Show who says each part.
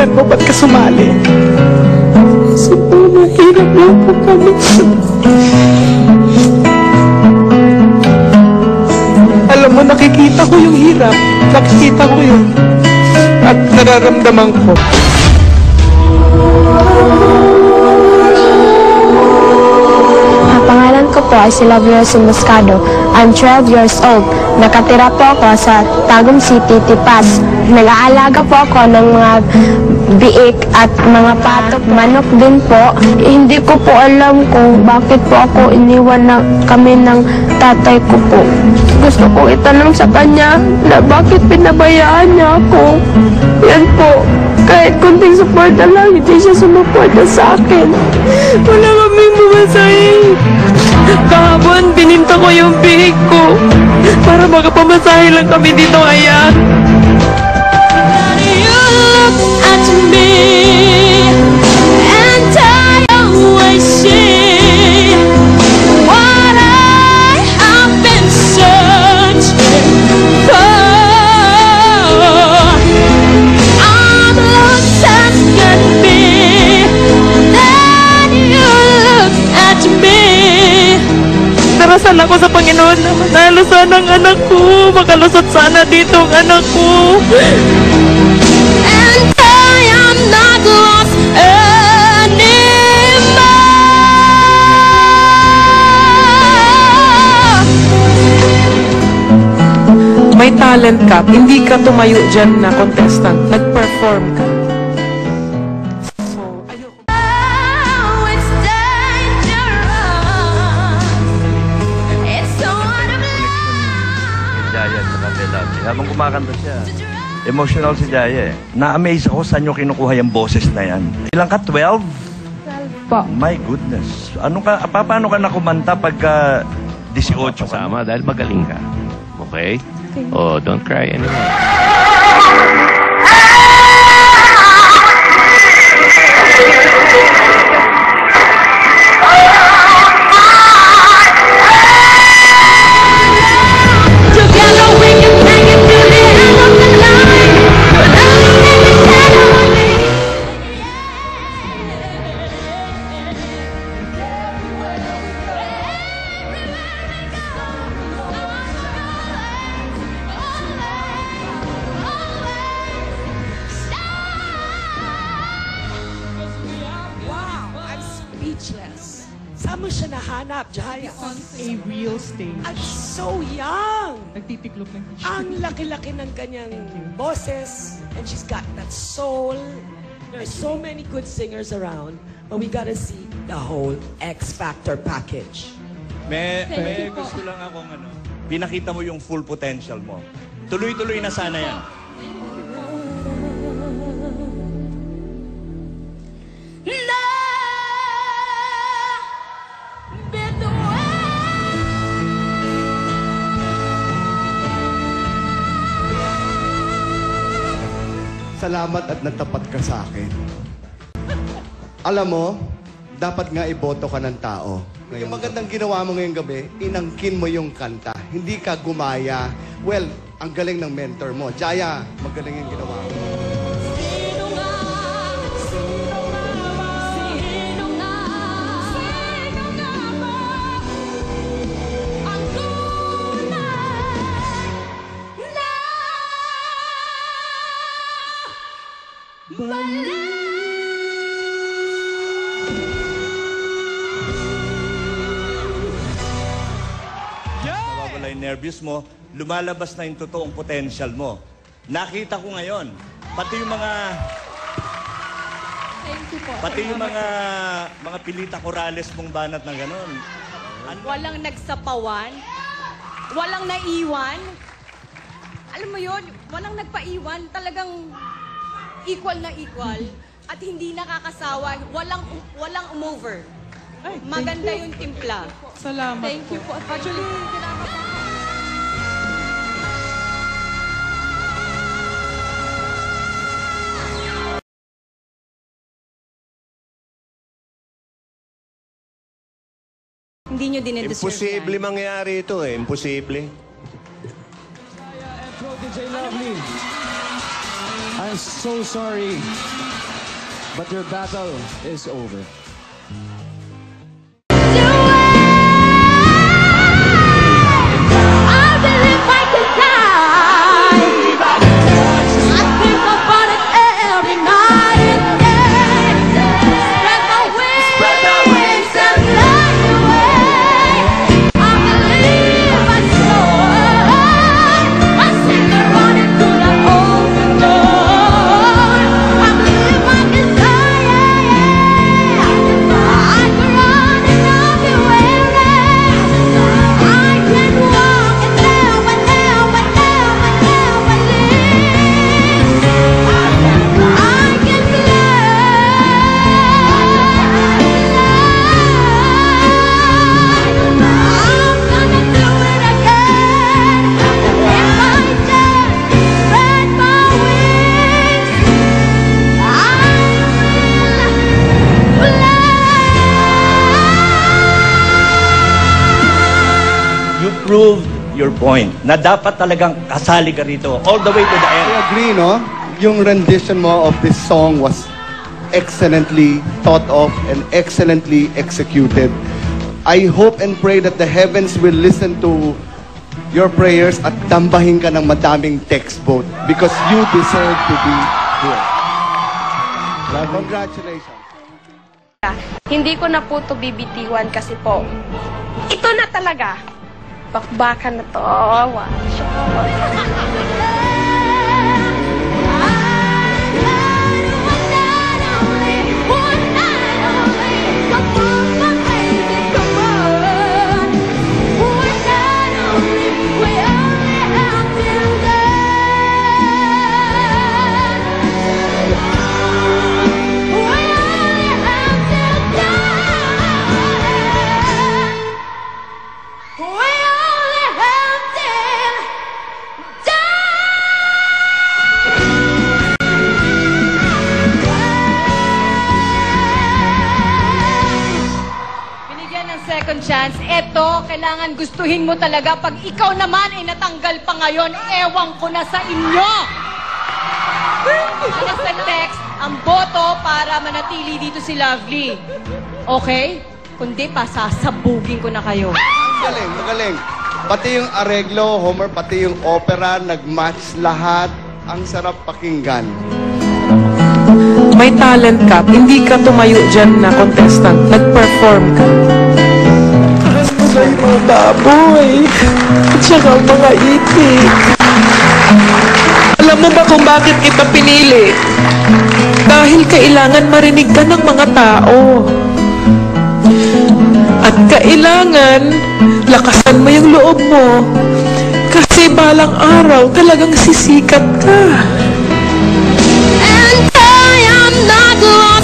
Speaker 1: kaibigan mo, ba't ka sumali? Kasi po, mahirap lang po kami. Alam mo, nakikita ko yung hirap. Nakikita ko yun. At nararamdaman ko.
Speaker 2: Pangalan ko po ay si Loveless Moscado. I'm 12 years old. Nakatira po ako sa Tagum City, Tipas. Nag-aalaga po ako ng mga biik at mga patok, manok din po. Hindi ko po alam kung bakit po ako iniwan na kami ng tatay ko po. Gusto ko itanong sa kanya na bakit pinabayaan niya ako. Yan po. Kahit kunting suporta lang, hindi siya sumuporta sa akin. Wala kaming bumasahin. Kahapon, bininta ko yung bihig ko para makapamasahe lang kami dito kaya. You look at me and I always see what I have been searching for. I'm lost and can be. Then you look at me.
Speaker 1: Darasal ako sa Panginoon na manalo sana ang anak ko. Makalusot sana dito ang anak ko.
Speaker 2: And I am not lost anymore.
Speaker 1: May talent ka, hindi ka tumayo dyan na contestant. Nag-perform ka.
Speaker 3: Habang kumakanta siya, emotional si Jaya eh. Na-amaze ako saan nyo kinukuha yung boses na yan. Ilang ka? 12?
Speaker 2: 12 po.
Speaker 3: My goodness. Paano ka nakumanta pagka 18 ka?
Speaker 4: Kasama dahil magaling ka. Okay? Oh, don't cry anymore.
Speaker 5: Speechless. Saan mo siya nahanap, Jaya?
Speaker 1: On a real stage.
Speaker 5: At so young!
Speaker 1: Nagtitiklop ng tissue.
Speaker 5: Ang laki-laki ng kanyang boses. And she's got that soul. There's so many good singers around. But we gotta see the whole X Factor package.
Speaker 3: May gusto lang akong pinakita mo yung full potential mo. Tuloy-tuloy na sana yan.
Speaker 6: Salamat at nagtapat ka sa akin. Alam mo, dapat nga iboto ka ng tao. Yung magandang ginawa mo ngayong gabi, inangkin mo yung kanta. Hindi ka gumaya. Well, ang galing ng mentor mo. Jaya, magaling yung ginawa mo.
Speaker 3: Nawawala yung nervous mo, lumalabas na yung totoong potential mo. Nakita ko ngayon, pati yung mga...
Speaker 7: Thank you po.
Speaker 3: Pati yung mga pilita corales mong banat na gano'n.
Speaker 7: Walang nagsapawan, walang naiwan. Alam mo yun, walang nagpaiwan, talagang equal na equal. At hindi nakakasawa, walang umover.
Speaker 1: Ay,
Speaker 7: Maganda yung timpla.
Speaker 1: Salamat.
Speaker 7: Thank you po. Actually, hindi nyo dinedeserve
Speaker 8: Imposible
Speaker 7: yan.
Speaker 8: mangyari ito eh. Imposible.
Speaker 9: DJ Lovely, I'm so sorry But your battle is over.
Speaker 3: Prove your point na dapat talagang kasali ka rito all the way to the end.
Speaker 6: I agree, no? Yung rendition mo of this song was excellently thought of and excellently executed. I hope and pray that the heavens will listen to your prayers at dambahin ka ng madaming text vote because you deserve to be here. Congratulations.
Speaker 2: Hindi ko na po ito bibitiwan kasi po, ito na talaga. Bakbakan na to. Watch out.
Speaker 7: Second chance, eto, kailangan gustuhin mo talaga. Pag ikaw naman ay natanggal pa ngayon, ewan ko na sa inyo. Sa text, ang boto para manatili dito si Lovely. Okay? Kundi pa, sasabugin ko na kayo.
Speaker 6: Magaling, magaling. Pati yung areglo, Homer, pati yung opera, nag-match lahat. Ang sarap pakinggan.
Speaker 1: May talent ka, hindi ka tumayo dyan na contestant, nag-perform ka. Ay, mga baboy, at saka mga itik. Alam mo ba kung bakit kita pinili? Dahil kailangan marinig ka ng mga tao. At kailangan lakasan mo yung loob mo. Kasi balang araw talagang sisikat ka.
Speaker 2: And I am not lost.